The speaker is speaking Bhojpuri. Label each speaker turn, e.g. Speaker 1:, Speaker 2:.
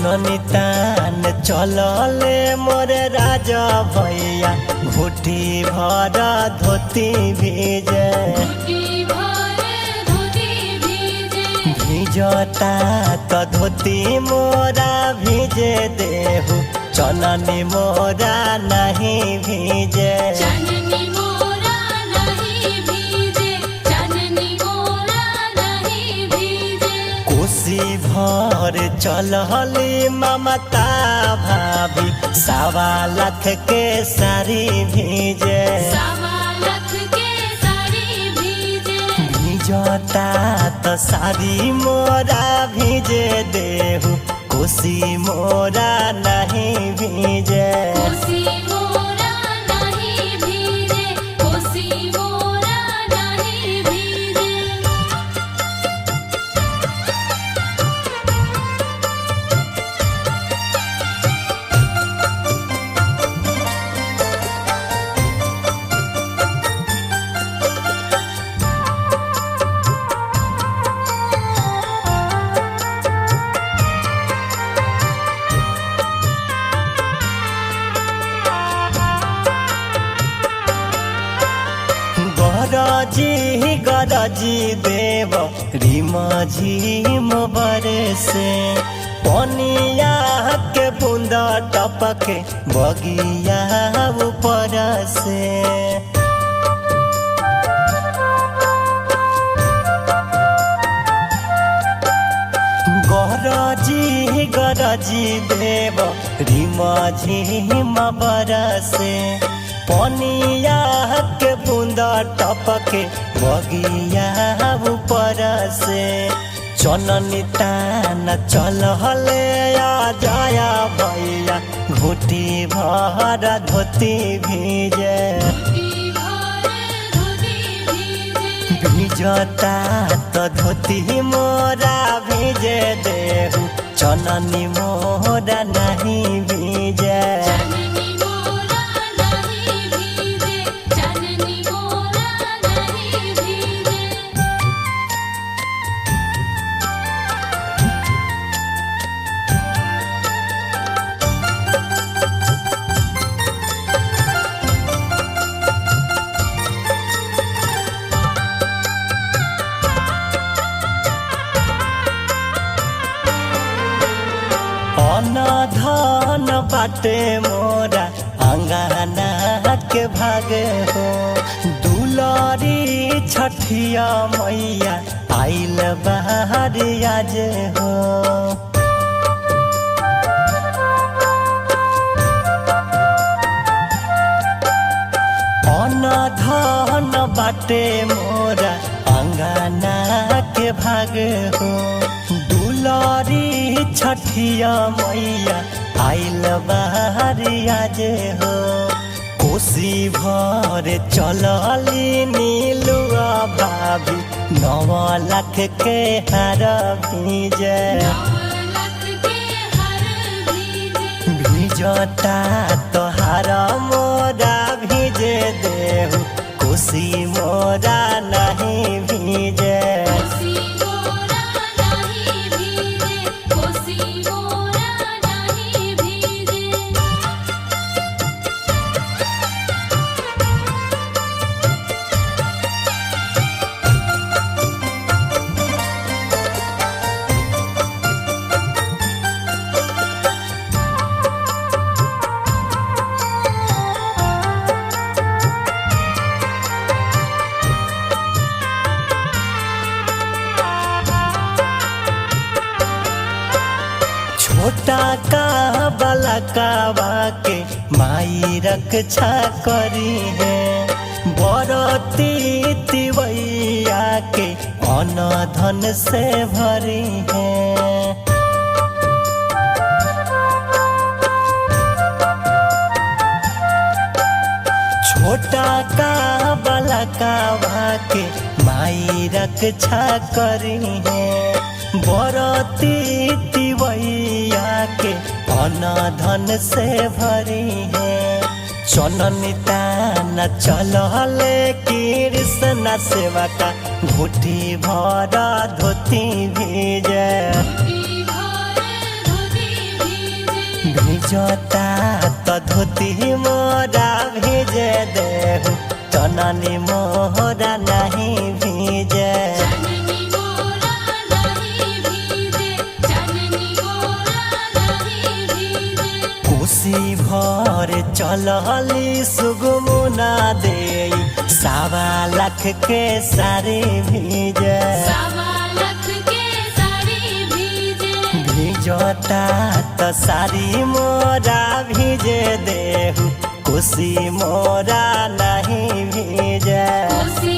Speaker 1: चननी तान चलले मोरे राजा भैया घुटी भरा धोती भीजे भीजता तो धोती मोरा भीजे देहु चननी मोरा नहीं भीजे कोसी भर चलहली ममता भाभी 1.25 लाख के साड़ी भीजे भीजता तो साड़ी मोरा भीजे देहु कोसी मोरा नहीं भीजे गरजी देव रिमझिम बरसे पनिया के बूंद टपके बगिया ऊपर से गरजी देव रिमझिम बरसे पनिया के बूंद टपके बगिया ऊपर से चननी तान चलहले जया भैया घुटी भरा धोती भीजे भीजता तो धोती मोरा भीजे देहु चननी मोरा नहीं भीजे धन बाटे मोरा अंगना के भागे हो दुलारी छठिया मैया आइल बाहर आज हो धन बाटे मोरा अंगना के भागे हो दुलारी छठिया मैया आइल बाहर आज हो कोसी भर चलली नीलुआ भाभी 9 लाख के हार भीजे भीजता तो हार मोरा भीजे देहु कोसी मोरा नहीं भीजे छोटा का बलकावा के माई रक्षा करी है बरती तिवैया के अन्न धन से भरी है छोटा का बलकावा के माई रक्षा करी है बरती तिवैया के अन्न धन से भरी है चननी तान चलले कृष्ण सेवा का घुटी भरा धोती भीजे भीजता तो धोती मोरा भेजे देहु चननी मोरा नहीं भीजे।
Speaker 2: चननी मोरा नहीं भीजे, चननी मोरा नहीं भीजे।
Speaker 1: कोसी भर चलली सुगमुना दे 1.25 लाख के सारी भीजे।
Speaker 2: 1.25 लाख के साड़ी भीजे।
Speaker 1: भीजता तो सारी मोरा भीजे देहु कोसी मोरा नहीं भीजे।
Speaker 2: कोसी